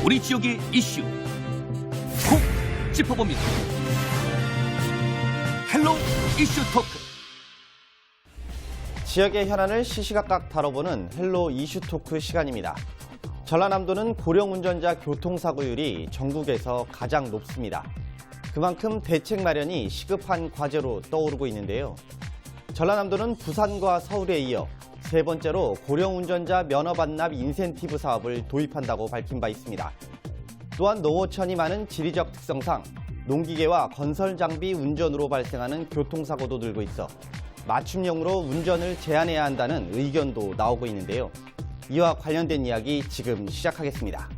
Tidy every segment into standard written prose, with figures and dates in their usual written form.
우리 지역의 이슈 콕 짚어봅니다. 헬로 이슈 토크. 지역의 현안을 시시각각 다뤄보는 헬로 이슈 토크 시간입니다. 전라남도는 고령 운전자 교통사고율이 전국에서 가장 높습니다. 그만큼 대책 마련이 시급한 과제로 떠오르고 있는데요. 전라남도는 부산과 서울에 이어 세 번째로 고령 운전자 면허 반납 인센티브 사업을 도입한다고 밝힌 바 있습니다. 또한 노후천이 많은 지리적 특성상 농기계와 건설 장비 운전으로 발생하는 교통사고도 늘고 있어 맞춤형으로 운전을 제한해야 한다는 의견도 나오고 있는데요. 이와 관련된 이야기 지금 시작하겠습니다.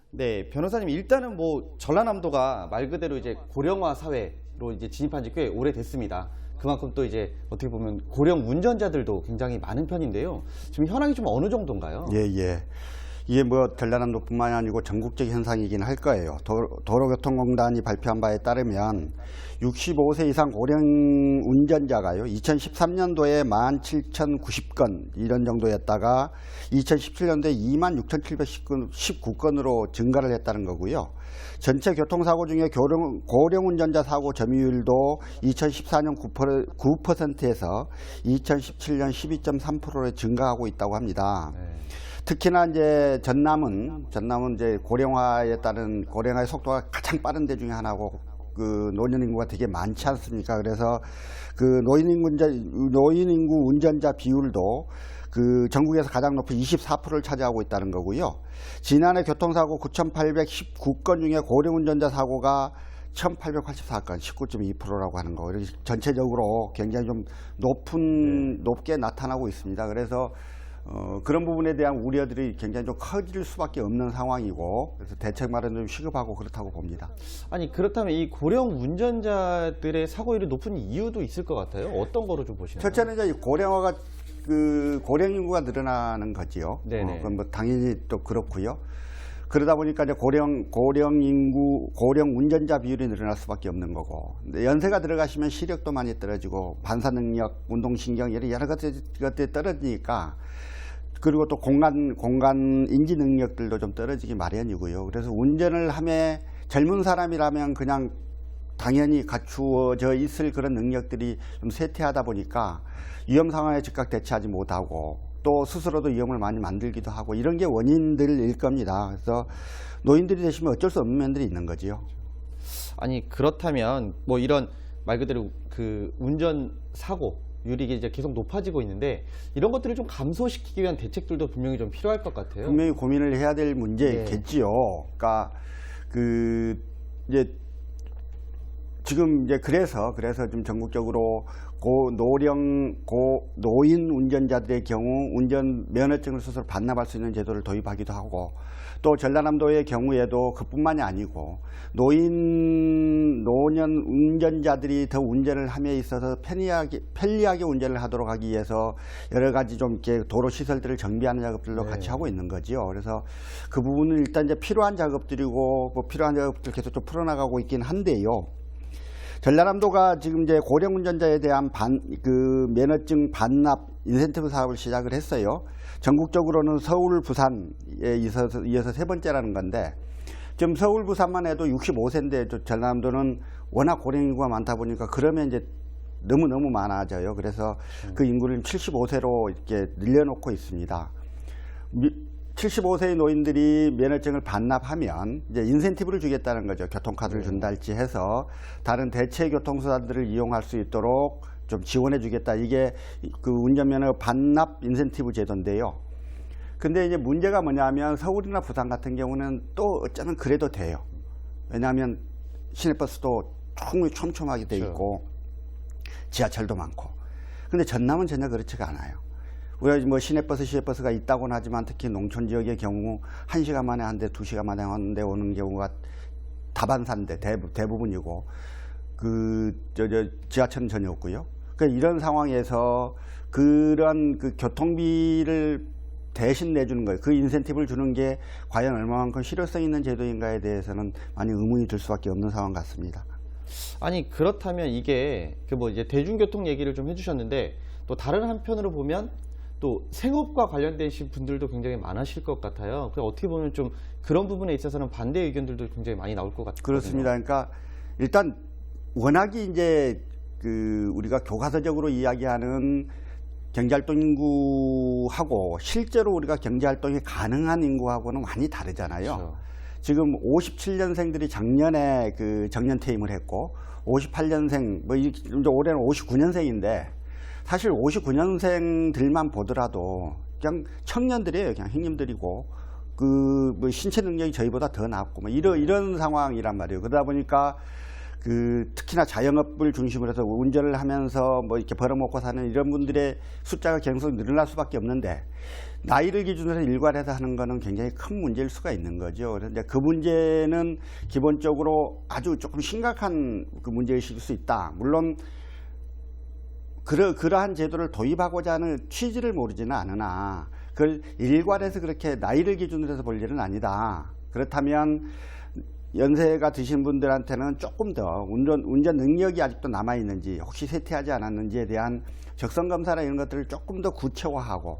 네, 변호사님, 일단은 전라남도가 말 그대로 이제 고령화 사회로 이제 진입한 지 꽤 오래됐습니다. 그만큼 또 이제 어떻게 보면 고령 운전자들도 굉장히 많은 편인데요. 지금 현황이 좀 어느 정도인가요? 예. 이게 전라남도뿐만이 아니고 전국적 현상이긴 할 거예요. 도로교통공단이 발표한 바에 따르면 65세 이상 고령 운전자가요, 2013년도에 17,090건 이런 정도였다가 2017년도에 26,719건으로 증가를 했다는 거고요. 전체 교통사고 중에 고령 운전자 사고 점유율도 2014년 9%에서 2017년 12.3%로 증가하고 있다고 합니다. 네. 특히나 이제 전남은 이제 고령화에 따른 고령화의 속도가 가장 빠른 데 중에 하나고, 그 노년 인구가 되게 많지 않습니까? 그래서 그 노인 인구 운전자 비율도 그 전국에서 가장 높은 24%를 차지하고 있다는 거고요. 지난해 교통사고 9,819건 중에 고령 운전자 사고가 1,884건, 19.2%라고 하는 거. 이렇게 전체적으로 굉장히 좀 높게 나타나고 있습니다. 그래서 그런 부분에 대한 우려들이 굉장히 좀 커질 수밖에 없는 상황이고, 그래서 대책 마련은 좀 시급하고 그렇다고 봅니다. 아니, 그렇다면 이 고령 운전자들의 사고율이 높은 이유도 있을 것 같아요. 어떤 거로 좀 보시나요? 첫째는 이제 고령 인구가 늘어나는 거지요. 네네. 그건 당연히 또 그렇고요. 그러다 보니까 이제 고령 운전자 비율이 늘어날 수밖에 없는 거고, 연세가 들어가시면 시력도 많이 떨어지고 반사 능력, 운동신경 여러 것들이 떨어지니까, 그리고 또 공간 인지 능력들도 좀 떨어지기 마련이고요. 그래서 운전을 하면 젊은 사람이라면 그냥 당연히 갖추어져 있을 그런 능력들이 좀 쇠퇴하다 보니까 위험 상황에 즉각 대처하지 못하고, 또 스스로도 위험을 많이 만들기도 하고, 이런 게 원인들일 겁니다. 그래서 노인들이 되시면 어쩔 수 없는 면들이 있는 거지요. 아니, 그렇다면 이런 말 그대로 그 운전 사고율이 이제 계속 높아지고 있는데, 이런 것들을 좀 감소시키기 위한 대책들도 분명히 좀 필요할 것 같아요. 분명히 고민을 해야 될 문제겠지요. 그러니까 이제 지금 이제 그래서 좀 전국적으로 노인 운전자들의 경우 운전 면허증을 스스로 반납할 수 있는 제도를 도입하기도 하고, 또 전라남도의 경우에도 그뿐만이 아니고 노년 운전자들이 더 운전을 함에 있어서 편리하게 운전을 하도록 하기 위해서 여러 가지 좀 이렇게 도로 시설들을 정비하는 작업들도 네. 같이 하고 있는 거지요. 그래서 그 부분은 일단 이제 필요한 작업들이고, 필요한 작업들 계속 좀 풀어나가고 있긴 한데요. 전라남도가 지금 이제 고령 운전자에 대한 면허증 반납 인센티브 사업을 시작을 했어요. 전국적으로는 서울, 부산에 이어서 세 번째라는 건데, 지금 서울, 부산만 해도 65세인데 전라남도는 워낙 고령 인구가 많다 보니까 그러면 이제 너무 많아져요. 그래서 그 인구를 75세로 이렇게 늘려놓고 있습니다. 75세의 노인들이 면허증을 반납하면 이제 인센티브를 주겠다는 거죠. 교통카드를 준달지 해서 다른 대체 교통수단들을 이용할 수 있도록 좀 지원해 주겠다. 이게 그 운전면허 반납 인센티브 제도인데요. 근데 이제 문제가 뭐냐면 서울이나 부산 같은 경우는 또 어쩌면 그래도 돼요. 왜냐하면 시내버스도 충분히 촘촘하게 돼 있고 지하철도 많고. 근데 전남은 전혀 그렇지가 않아요. 우리가 시내버스가 있다고는 하지만 특히 농촌 지역의 경우 1시간 만에 한 대, 2시간 만에 한 대 오는 경우가 다반사인데 대부분이고, 지하철은 전혀 없고요. 그러니까 이런 상황에서 그런 교통비를 대신 내주는 거예요. 그 인센티브를 주는 게 과연 얼마만큼 실효성 있는 제도인가에 대해서는 많이 의문이 들 수밖에 없는 상황 같습니다. 아니 그렇다면 이게 그 뭐 이제 대중교통 얘기를 좀 해주셨는데 또 다른 한편으로 보면 또 생업과 관련되신 분들도 굉장히 많으실 것 같아요. 그래서 어떻게 보면 좀 그런 부분에 있어서는 반대 의견들도 굉장히 많이 나올 것 같거든요. 그렇습니다. 그러니까 일단 워낙에 이제 그 우리가 교과서적으로 이야기하는 경제활동 인구하고 실제로 우리가 경제활동이 가능한 인구하고는 많이 다르잖아요. 그렇죠. 지금 57년생들이 작년에 그 정년퇴임을 했고 58년생 뭐 이제 올해는 59년생인데 사실 59년생들만 보더라도 그냥 청년들이에요. 그냥 형님들이고 그 뭐 신체 능력이 저희보다 더 낮고 뭐 이런 상황이란 말이에요. 그러다 보니까 그 특히나 자영업을 중심으로 해서 운전을 하면서 뭐 이렇게 벌어먹고 사는 이런 분들의 숫자가 계속 늘어날 수밖에 없는데 나이를 기준으로 일괄해서 하는 거는 굉장히 큰 문제일 수가 있는 거죠. 그래서 이제 그 문제는 기본적으로 아주 조금 심각한 그 문제의식일 수 있다. 물론 그러한 제도를 도입하고자 하는 취지를 모르지는 않으나 그걸 일괄해서 그렇게 나이를 기준으로 해서 볼 일은 아니다. 그렇다면 연세가 드신 분들한테는 조금 더 운전 능력이 아직도 남아있는지 혹시 쇠퇴하지 않았는지에 대한 적성검사나 이런 것들을 조금 더 구체화하고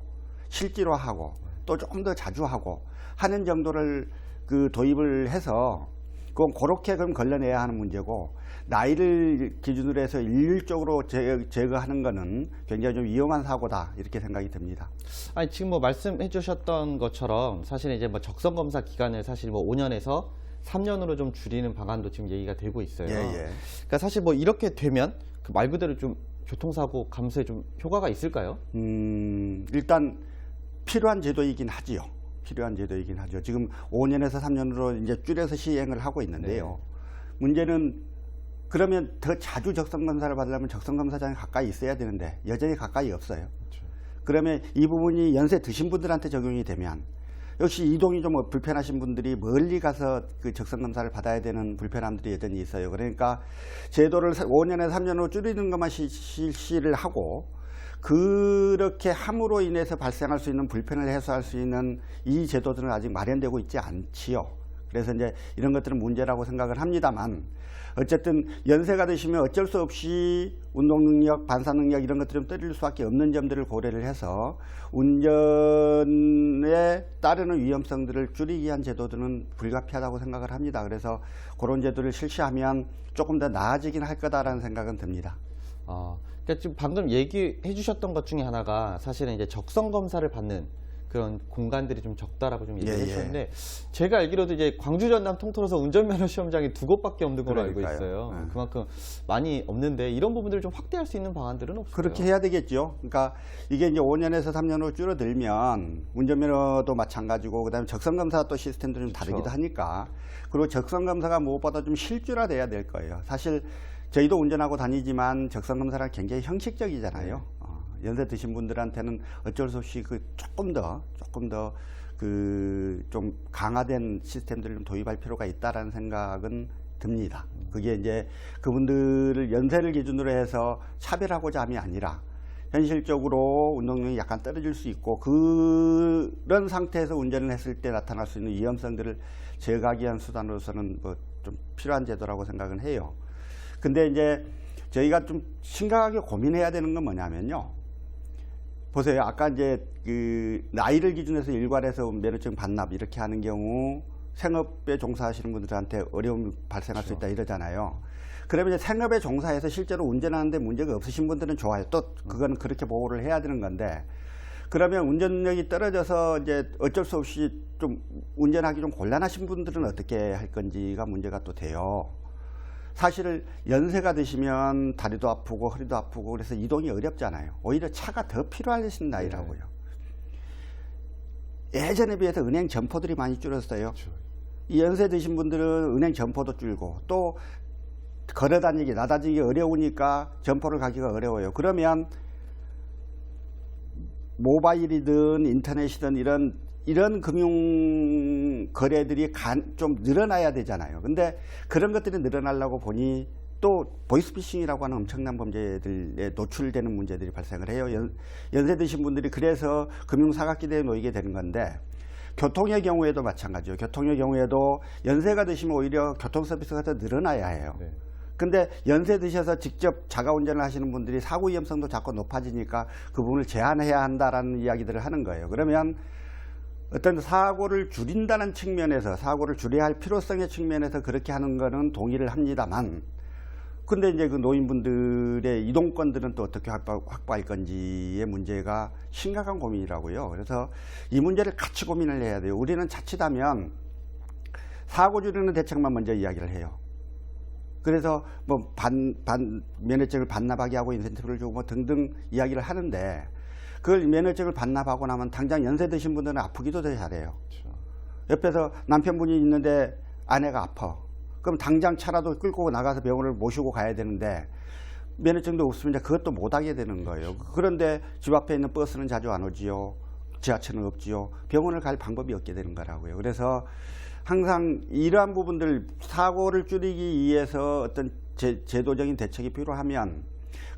실질화하고 또 조금 더 자주 하고 하는 정도를 그 도입을 해서 그건 그렇게 그럼 걸러내야 하는 문제고 나이를 기준으로 해서 일률적으로 제거하는 거는 굉장히 좀 위험한 사고다 이렇게 생각이 듭니다. 아니 지금 뭐 말씀해 주셨던 것처럼 사실 이제 뭐 적성검사 기간을 사실 뭐 5년에서 3년으로 좀 줄이는 방안도 지금 얘기가 되고 있어요. 예. 그러니까 사실 뭐 이렇게 되면 그 말 그대로 좀 교통사고 감소에 좀 효과가 있을까요? 일단 필요한 제도이긴 하지요. 필요한 제도이긴 하죠. 지금 5년에서 3년으로 이제 줄여서 시행을 하고 있는데요. 문제는 그러면 더 자주 적성검사를 받으려면 적성검사장이 가까이 있어야 되는데 여전히 가까이 없어요. 그러면 이 부분이 연세 드신 분들한테 적용이 되면 역시 이동이 좀 불편하신 분들이 멀리 가서 그 적성검사를 받아야 되는 불편함들이 여전히 있어요. 그러니까 제도를 5년에서 3년으로 줄이는 것만 실시를 하고 그렇게 함으로 인해서 발생할 수 있는 불편을 해소할 수 있는 이 제도들은 아직 마련되고 있지 않지요. 그래서 이제 이런 것들은 문제라고 생각을 합니다만 어쨌든 연세가 드시면 어쩔 수 없이 운동 능력, 반사 능력 이런 것들을 떨어질 수밖에 없는 점들을 고려를 해서 운전에 따르는 위험성들을 줄이기 위한 제도들은 불가피하다고 생각을 합니다. 그래서 그런 제도를 실시하면 조금 더 나아지긴 할 거다라는 생각은 듭니다. 그러니까 지금 방금 얘기해 주셨던 것 중에 하나가 사실은 이제 적성 검사를 받는 그런 공간들이 좀 적다라고 좀 얘기해 주셨는데 제가 알기로도 이제 광주 전남 통틀어서 운전면허 시험장이 2곳밖에 없는 걸로 알고 있어요. 네. 그만큼 많이 없는데 이런 부분들을 좀 확대할 수 있는 방안들은 없을까요? 그렇게 해야 되겠죠. 그러니까 이게 이제 5년에서 3년으로 줄어들면 운전면허도 마찬가지고 그다음에 적성검사 또 시스템도 좀 다르기도 하니까 그리고 적성검사가 무엇보다 좀 실질화돼야 될 거예요. 사실 저희도 운전하고 다니지만 적성검사는 굉장히 형식적이잖아요. 연세 드신 분들한테는 어쩔 수 없이 그 조금 더 그 좀 강화된 시스템들을 좀 도입할 필요가 있다라는 생각은 듭니다. 그게 이제 그분들을 연세를 기준으로 해서 차별하고자 함이 아니라 현실적으로 운동력이 약간 떨어질 수 있고 그런 상태에서 운전을 했을 때 나타날 수 있는 위험성들을 제거하기 위한 수단으로서는 뭐 좀 필요한 제도라고 생각은 해요. 근데 이제 저희가 좀 심각하게 고민해야 되는 건 뭐냐면요. 보세요. 아까 이제 그 나이를 기준해서 일괄해서 면허증 반납 이렇게 하는 경우 생업에 종사하시는 분들한테 어려움이 발생할 수 있다 이러잖아요. 그러면 이제 생업에 종사해서 실제로 운전하는데 문제가 없으신 분들은 좋아요. 또 그건 그렇게 보호를 해야 되는 건데 그러면 운전력이 떨어져서 이제 어쩔 수 없이 좀 운전하기 좀 곤란하신 분들은 어떻게 할 건지가 문제가 또 돼요. 사실 연세가 드시면 다리도 아프고 허리도 아프고 그래서 이동이 어렵잖아요. 오히려 차가 더 필요하신 나이라고요. 예전에 비해서 은행 점포들이 많이 줄었어요. 이 연세 드신 분들은 은행 점포도 줄고 또 걸어다니기 나다니기 어려우니까 점포를 가기가 어려워요. 그러면 모바일이든 인터넷이든 이런 금융 거래들이 좀 늘어나야 되잖아요. 근데 그런 것들이 늘어나려고 보니 또 보이스피싱이라고 하는 엄청난 범죄들에 노출되는 문제들이 발생을 해요. 연세 드신 분들이 그래서 금융사각지대에 놓이게 되는 건데 교통의 경우에도 마찬가지예요. 교통의 경우에도 연세가 드시면 오히려 교통서비스가 더 늘어나야 해요. 근데 연세 드셔서 직접 자가 운전을 하시는 분들이 사고 위험성도 자꾸 높아지니까 그 부분을 제한해야 한다라는 이야기들을 하는 거예요. 그러면 어떤 사고를 줄인다는 측면에서, 사고를 줄여야 할 필요성의 측면에서 그렇게 하는 거는 동의를 합니다만, 근데 이제 그 노인분들의 이동권들은 또 어떻게 확보할 건지의 문제가 심각한 고민이라고요. 그래서 이 문제를 같이 고민을 해야 돼요. 우리는 자칫하면 사고 줄이는 대책만 먼저 이야기를 해요. 그래서 뭐 면허증을 반납하게 하고 인센티브를 주고 뭐 등등 이야기를 하는데, 그걸 면허증을 반납하고 나면 당장 연세 드신 분들은 아프기도 더 잘해요. 그렇죠. 옆에서 남편분이 있는데 아내가 아파. 그럼 당장 차라도 끌고 나가서 병원을 모시고 가야 되는데 면허증도 없으면 이제 그것도 못하게 되는 거예요. 그런데 집 앞에 있는 버스는 자주 안 오지요. 지하철은 없지요. 병원을 갈 방법이 없게 되는 거라고요. 그래서 항상 이러한 부분들, 사고를 줄이기 위해서 어떤 제도적인 대책이 필요하면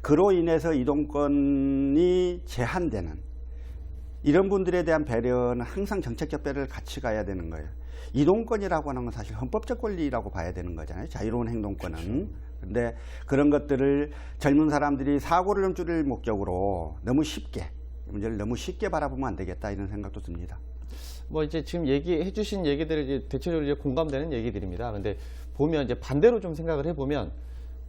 그로 인해서 이동권이 제한되는 이런 분들에 대한 배려는 항상 정책적 배려를 같이 가야 되는 거예요. 이동권이라고 하는 건 사실 헌법적 권리라고 봐야 되는 거잖아요. 자유로운 행동권은. 그런데 그런 것들을 젊은 사람들이 사고를 좀 줄일 목적으로 너무 쉽게, 문제를 너무 쉽게 바라보면 안 되겠다, 이런 생각도 듭니다. 뭐 이제 지금 얘기해 주신 얘기들이 이제 대체적으로 이제 공감되는 얘기들입니다. 근데 보면 이제 반대로 좀 생각을 해보면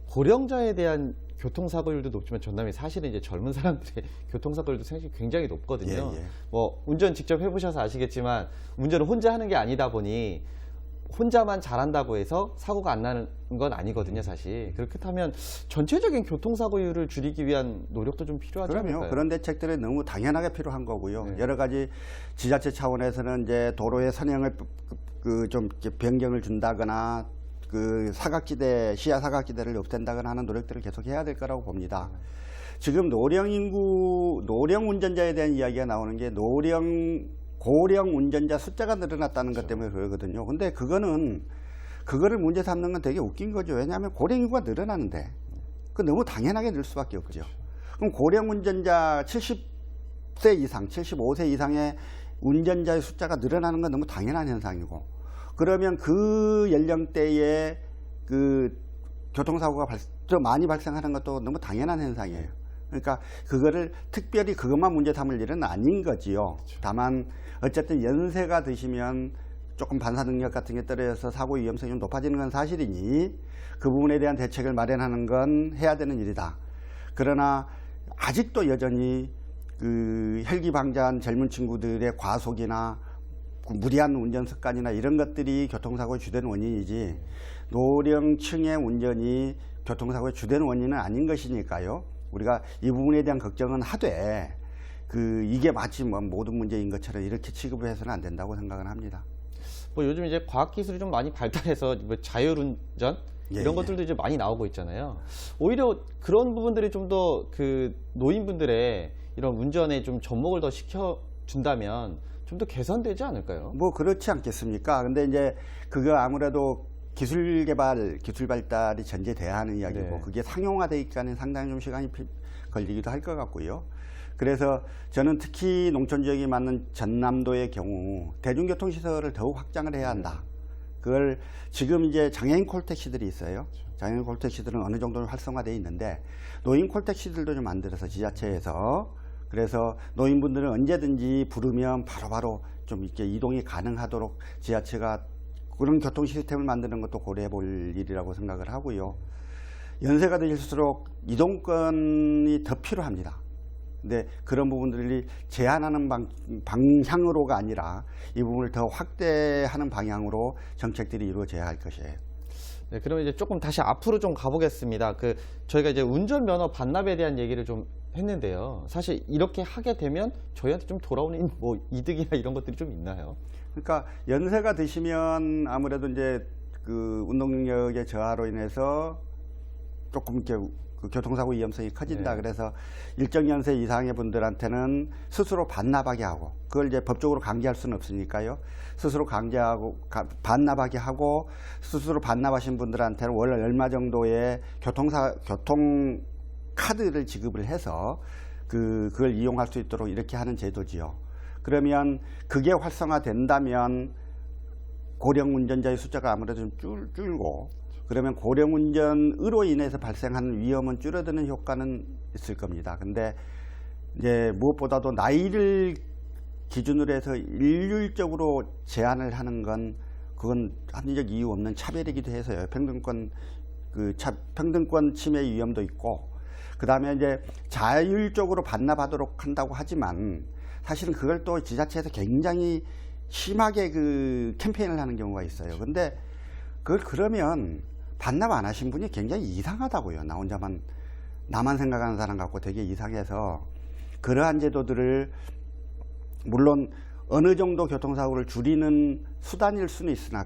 고령자에 대한 교통사고율도 높지만 전남이 사실은 이제 젊은 사람들의 교통사고율도 굉장히 높거든요. 뭐 운전 직접 해보셔서 아시겠지만 운전을 혼자 하는 게 아니다 보니 혼자만 잘한다고 해서 사고가 안 나는 건 아니거든요, 사실. 그렇다면 전체적인 교통사고율을 줄이기 위한 노력도 좀 필요하지 않을까요? 그럼요. 그런 대책들은 너무 당연하게 필요한 거고요. 여러 가지 지자체 차원에서는 이제 도로의 선형을 좀 변경을 준다거나 사각지대, 시야 사각지대를 없앤다거나 하는 노력들을 계속 해야 될 거라고 봅니다. 지금 노령 운전자에 대한 이야기가 나오는 게 고령 운전자 숫자가 늘어났다는 것 때문에 그러거든요. 근데 그거를 문제 삼는 건 되게 웃긴 거죠. 왜냐하면 고령 인구가 늘어나는데 그 너무 당연하게 늘 수밖에 없죠. 그럼 고령 운전자 70세 이상, 75세 이상의 운전자의 숫자가 늘어나는 건 너무 당연한 현상이고, 그러면 그 연령대에 그 교통사고가 더 많이 발생하는 것도 너무 당연한 현상이에요. 그러니까 그거를 특별히 그것만 문제 삼을 일은 아닌 거지요. 다만 어쨌든 연세가 드시면 조금 반사 능력 같은 게 떨어져서 사고 위험성이 좀 높아지는 건 사실이니 그 부분에 대한 대책을 마련하는 건 해야 되는 일이다. 그러나 아직도 여전히 그 혈기방자한 젊은 친구들의 과속이나 무리한 운전 습관이나 이런 것들이 교통사고의 주된 원인이지 노령층의 운전이 교통사고의 주된 원인은 아닌 것이니까요. 우리가 이 부분에 대한 걱정은 하되 이게 마치 뭐 모든 문제인 것처럼 이렇게 취급을 해서는 안 된다고 생각을 합니다. 뭐 요즘 이제 과학기술이 좀 많이 발달해서 뭐 자율운전 이런 것들도 이제 많이 나오고 있잖아요. 오히려 그런 부분들이 좀 더 그 노인분들의 이런 운전에 좀 접목을 더 시켜준다면 좀 더 개선되지 않을까요? 뭐 그렇지 않겠습니까? 근데 이제 그거 아무래도 기술 발달이 전제돼야 하는 이야기고, 그게 상용화되기까지는 상당히 좀 시간이 걸리기도 할 것 같고요. 그래서 저는 특히 농촌 지역이 맞는 전남도의 경우 대중교통시설을 더욱 확장을 해야 한다. 그걸 지금 이제 장애인 콜택시들이 있어요. 장애인 콜택시들은 어느 정도 활성화되어 있는데 노인 콜택시들도 좀 만들어서 지자체에서, 그래서 노인분들은 언제든지 부르면 바로바로 좀 이렇게 이동이 가능하도록 지자체가 그런 교통 시스템을 만드는 것도 고려해 볼 일이라고 생각을 하고요. 연세가 들수록 이동권이 더 필요합니다. 근데 그런 부분들이 제한하는 방향으로가 아니라 이 부분을 더 확대하는 방향으로 정책들이 이루어져야 할 것이에요. 네, 그러면 이제 조금 다시 앞으로 좀 가보겠습니다. 저희가 이제 운전면허 반납에 대한 얘기를 좀 했는데요. 사실 이렇게 하게 되면 저희한테 좀 돌아오는 뭐 이득이나 이런 것들이 좀 있나요? 그러니까 연세가 드시면 아무래도 이제 그 운동 능력의 저하로 인해서 조금 이렇게 그 교통사고 위험성이 커진다. 그래서 일정 연세 이상의 분들한테는 스스로 반납하게 하고, 그걸 이제 법적으로 강제할 수는 없으니까요. 스스로 반납하게 하고, 스스로 반납하신 분들한테는 월 얼마 정도의 교통 카드를 지급을 해서 그걸 이용할 수 있도록 이렇게 하는 제도지요. 그러면 그게 활성화된다면 고령 운전자의 숫자가 아무래도 좀 줄고, 그러면 고령운전으로 인해서 발생하는 위험은 줄어드는 효과는 있을 겁니다. 근데 이제 무엇보다도 나이를 기준으로 해서 일률적으로 제한을 하는 건 그건 합리적 이유 없는 차별이기도 해서요. 평등권 침해 위험도 있고, 그 다음에 이제 자율적으로 반납하도록 한다고 하지만 사실은 그걸 또 지자체에서 굉장히 심하게 그 캠페인을 하는 경우가 있어요. 근데 그걸 그러면 반납 안 하신 분이 굉장히 이상하다고요. 나 혼자만, 나만 생각하는 사람 같고 되게 이상해서 그러한 제도들을 물론 어느 정도 교통사고를 줄이는 수단일 수는 있으나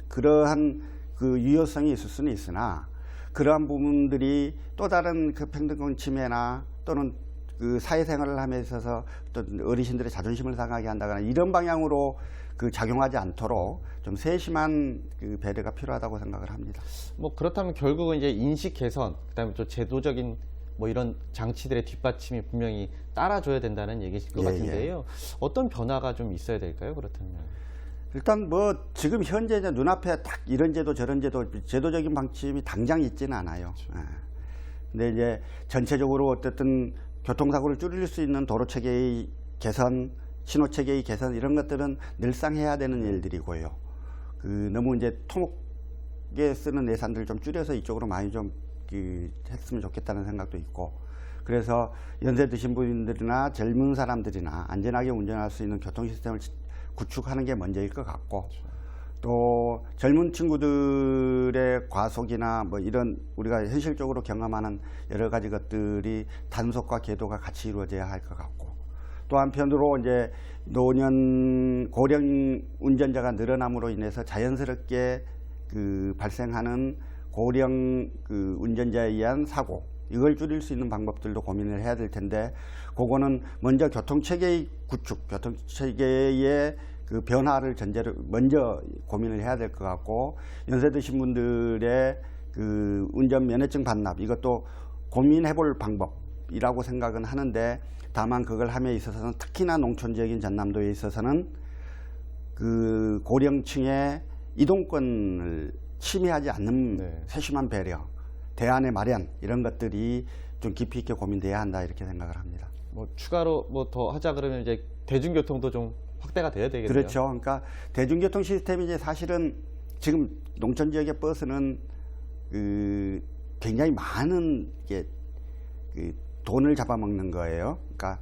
그러한 그 유효성이 있을 수는 있으나 그러한 부분들이 또 다른 그 평등권 침해나 또는 그 사회생활을 함에 있어서 또 어르신들의 자존심을 상하게 한다거나 이런 방향으로 그 작용하지 않도록 좀 세심한 그 배려가 필요하다고 생각을 합니다. 뭐 그렇다면 결국은 이제 인식 개선, 그다음에 또 제도적인 뭐 이런 장치들의 뒷받침이 분명히 따라줘야 된다는 얘기실 것 같은데요. 어떤 변화가 좀 있어야 될까요? 그렇다면 일단 뭐 지금 현재 이제 눈앞에 딱 이런 제도 저런 제도적인 방침이 당장 있지는 않아요. 예. 근데 이제 전체적으로 어쨌든 교통사고를 줄일 수 있는 도로 체계의 개선, 신호 체계의 개선 이런 것들은 늘상 해야 되는 일들이고요. 그 너무 이제 토목에 쓰는 예산들을 좀 줄여서 이쪽으로 많이 좀 했으면 좋겠다는 생각도 있고, 그래서 연세 드신 분들이나 젊은 사람들이나 안전하게 운전할 수 있는 교통 시스템을 구축하는 게 먼저일 것 같고, 또 젊은 친구들의 과속이나 뭐 이런 우리가 현실적으로 경험하는 여러 가지 것들이 단속과 계도가 같이 이루어져야 할 것 같고, 또 한편으로 이제 노년 고령 운전자가 늘어남으로 인해서 자연스럽게 그 발생하는 고령 그 운전자에 의한 사고, 이걸 줄일 수 있는 방법들도 고민을 해야 될 텐데, 그거는 먼저 교통체계의 구축, 교통체계의 그 변화를 전제로 먼저 고민을 해야 될 것 같고, 연세 드신 분들의 그 운전 면허증 반납, 이것도 고민해 볼 방법이라고 생각은 하는데, 다만 그걸 함에 있어서는 특히나 농촌 지역인 전남도에 있어서는 그 고령층의 이동권을 침해하지 않는 세심한 배려, 대안의 마련, 이런 것들이 좀 깊이 있게 고민돼야 한다, 이렇게 생각을 합니다. 뭐 추가로 뭐 더 하자 그러면 이제 대중교통도 좀 확대가 돼야 되겠네요. 그렇죠. 그러니까 대중교통 시스템이 이제 사실은 지금 농촌 지역의 버스는 그 굉장히 많은 게 그 돈을 잡아먹는 거예요. 그러니까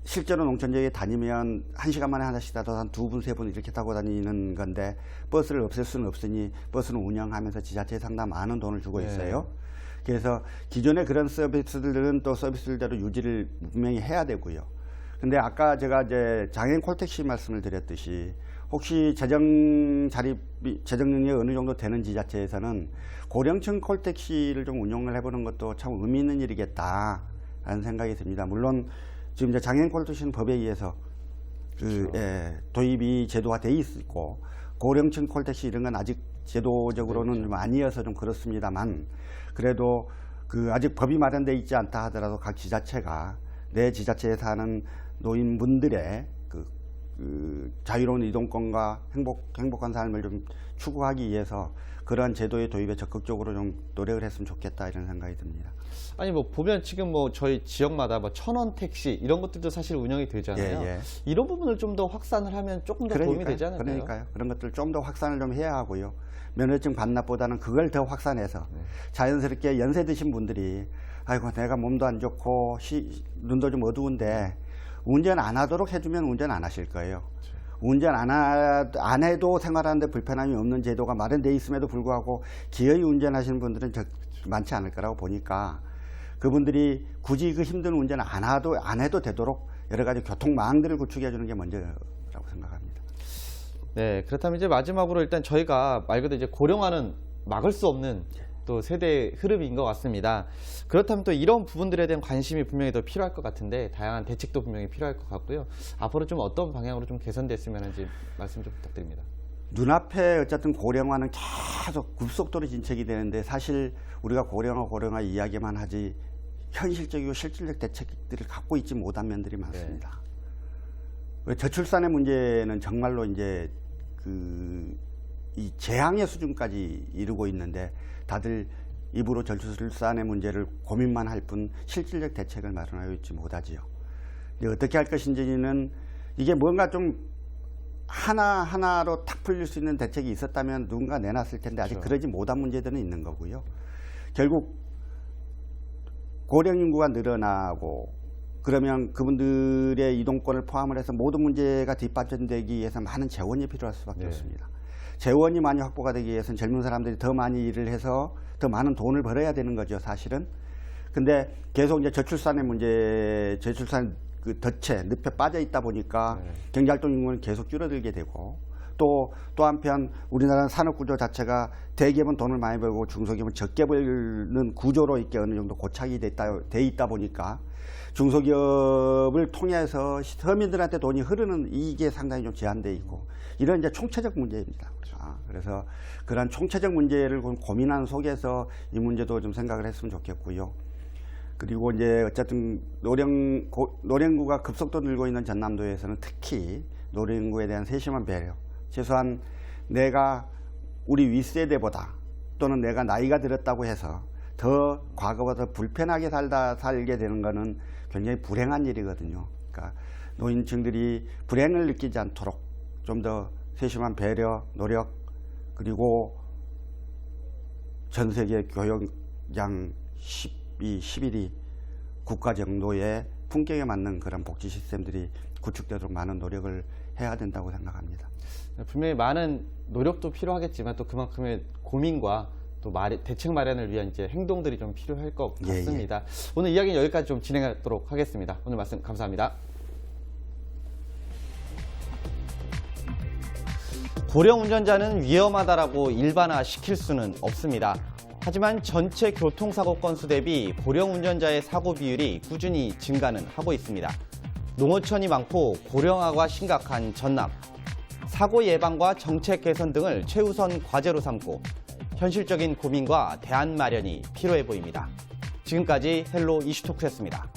실제로 농촌 지역에 다니면 1시간 만에 하나씩 타도 한 2분, 3분 이렇게 타고 다니는 건데, 버스를 없앨 수는 없으니 버스는 운영하면서 지자체에 상당히 많은 돈을 주고 있어요. 그래서 기존의 그런 서비스들은 또 서비스대로 유지를 분명히 해야 되고요. 근데 아까 제가 이제 장애인 콜택시 말씀을 드렸듯이, 혹시 재정 능력이 어느 정도 되는 지자체에서는 고령층 콜택시를 좀 운영을 해보는 것도 참 의미 있는 일이겠다라는 생각이 듭니다. 물론 지금 이제 장애인 콜택시는 법에 의해서 도입이 제도화돼 있고, 고령층 콜택시 이런 건 아직 제도적으로는 좀 아니어서 좀 그렇습니다만, 그래도 그 아직 법이 마련돼 있지 않다 하더라도 각 지자체가 내 지자체에 사는 노인분들의 그 자유로운 이동권과 행복한 삶을 좀 추구하기 위해서 그러한 제도의 도입에 적극적으로 좀 노력을 했으면 좋겠다, 이런 생각이 듭니다. 아니 뭐 보면 지금 뭐 저희 지역마다 뭐 1,000원 택시 이런 것들도 사실 운영이 되잖아요. 이런 부분을 좀 더 확산을 하면 조금 더 도움이 되지 않을까요? 그러니까요. 그런 것들 좀 더 확산을 좀 해야 하고요. 면허증 반납보다는 그걸 더 확산해서 자연스럽게 연세 드신 분들이, 아이고 내가 몸도 안 좋고 눈도 좀 어두운데 운전 안 하도록 해주면 운전 안 하실 거예요. 운전 안 해도 생활하는데 불편함이 없는 제도가 마련되어 있음에도 불구하고 기어이 운전하시는 분들은 많지 않을 거라고 보니까, 그분들이 굳이 그 힘든 운전 안 해도 되도록 여러 가지 교통망들을 구축해 주는 게 먼저라고 생각합니다. 네, 그렇다면 이제 마지막으로 일단 저희가 말 그대로 이제 고령화는 막을 수 없는 또 세대의 흐름인 것 같습니다. 그렇다면 또 이런 부분들에 대한 관심이 분명히 더 필요할 것 같은데, 다양한 대책도 분명히 필요할 것 같고요. 앞으로 좀 어떤 방향으로 좀 개선됐으면 하는지 말씀 좀 부탁드립니다. 눈앞에 어쨌든 고령화는 계속 급속도로 진척이 되는데, 사실 우리가 고령화 이야기만 하지 현실적이고 실질적 대책들을 갖고 있지 못한 면들이 많습니다. 저출산의 문제는 정말로 이제 그 이 재앙의 수준까지 이르고 있는데 다들 입으로 저출산의 문제를 고민만 할 뿐 실질적 대책을 마련하고 있지 못하지요. 어떻게 할 것인지는 이게 뭔가 좀 하나하나로 탁 풀릴 수 있는 대책이 있었다면 누군가 내놨을 텐데 아직 그렇죠. 그러지 못한 문제들은 있는 거고요. 결국 고령 인구가 늘어나고 그러면 그분들의 이동권을 포함을 해서 모든 문제가 뒷받침되기 위해서 많은 재원이 필요할 수밖에 네. 없습니다. 재원이 많이 확보가 되기 위해서는 젊은 사람들이 더 많이 일을 해서 더 많은 돈을 벌어야 되는 거죠, 사실은. 근데 계속 이제 저출산의 문제, 저출산 그 덫에 늪에 빠져 있다 보니까 네. 경제활동 인구는 계속 줄어들게 되고 또 한편 우리나라 산업 구조 자체가 대기업은 돈을 많이 벌고 중소기업은 적게 벌는 구조로 이렇게 어느 정도 고착이 돼 있다 보니까 중소기업을 통해서 서민들한테 돈이 흐르는 이익에 상당히 좀 제한돼 있고 이런 이제 총체적 문제입니다. 그래서 그런 총체적 문제를 고민하는 속에서 이 문제도 좀 생각을 했으면 좋겠고요. 그리고 이제 어쨌든 노령구가 급속도로 늘고 있는 전남도에서는 특히 노령구에 대한 세심한 배려, 최소한 내가 우리 윗세대보다 또는 내가 나이가 들었다고 해서 더 과거보다 불편하게 살게 되는 것은 굉장히 불행한 일이거든요. 그러니까 노인층들이 불행을 느끼지 않도록 좀 더 세심한 배려, 노력, 그리고 전 세계 교역량 11위 국가 정도의 품격에 맞는 그런 복지 시스템들이 구축되도록 많은 노력을 해야 된다고 생각합니다. 분명히 많은 노력도 필요하겠지만 또 그만큼의 고민과 또 대책 마련을 위한 이제 행동들이 좀 필요할 것 같습니다. 오늘 이야기는 여기까지 좀 진행하도록 하겠습니다. 오늘 말씀 감사합니다. 고령 운전자는 위험하다라고 일반화시킬 수는 없습니다. 하지만 전체 교통사고 건수 대비 고령 운전자의 사고 비율이 꾸준히 증가는 하고 있습니다. 농어촌이 많고 고령화가 심각한 전남. 사고 예방과 정책 개선 등을 최우선 과제로 삼고 현실적인 고민과 대안 마련이 필요해 보입니다. 지금까지 헬로 이슈토크였습니다.